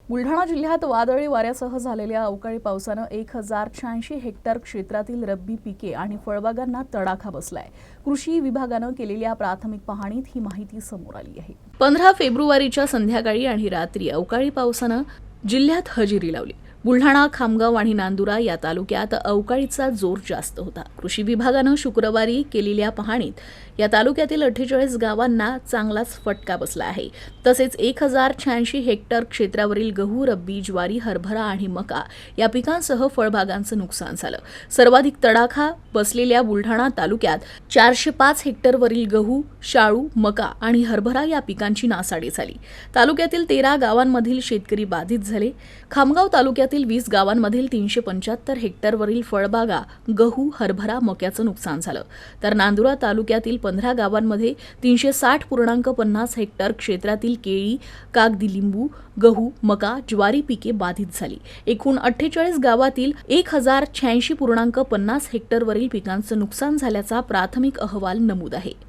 बुलढाणा जिल्ह्यात वादळी वाऱ्यासह झालेल्या अवकाळी पावसानं 1086 हेक्टर क्षेत्रातील रब्बी पिके आणि फळबागांना तडाखा बसलाय। कृषी विभागानं केलेल्या प्राथमिक पाहणीत ही माहिती समोर आली आहे। 15 फेब्रुवारीच्या संध्याकाळी आणि रात्री अवकाळी पावसानं जिल्ह्यात हजेरी लावली। बुलढाणा, खामगाव आणि नांदुरा या तालुक्यात अवकाळीचा जोर जास्त होता। कृषी विभागानं शुक्रवारी केलेल्या पाहणीत या तालुक्यातील 48 गावांना चांगलाच फटका बसला आहे। तसेच 1086 हेक्टर क्षेत्रावरील गहू, रब्बी, ज्वारी, हरभरा आणि मका या पिकांसह फळबागांचं नुकसान झालं। सर्वाधिक तडाखा बसलेल्या बुलढाणा तालुक्यात 405 हेक्टरवरील गहू, शाळू, मका आणि हरभरा या पिकांची नासाडी झाली। तालुक्यातील 13 गावांमधील शेतकरी बाधित झाले। खामगाव तालुक्यातील 20 गावांमधील 375 हेक्टरवरील फळबागा, गहू, हरभरा, मक्याचं नुकसान झालं। तर नांदुरा तालुक्यातील 15 गावांमध्ये 360.50 हेक्टर क्षेत्रातील केळी, कागदी लिंबू, गहू, मका, ज्वारी पिके बाधित झाली। एकूण 48 गावातील 1086.50 हेक्टरवरील पिकांचं नुकसान झाल्याचा प्राथमिक अहवाल नमूद आहे।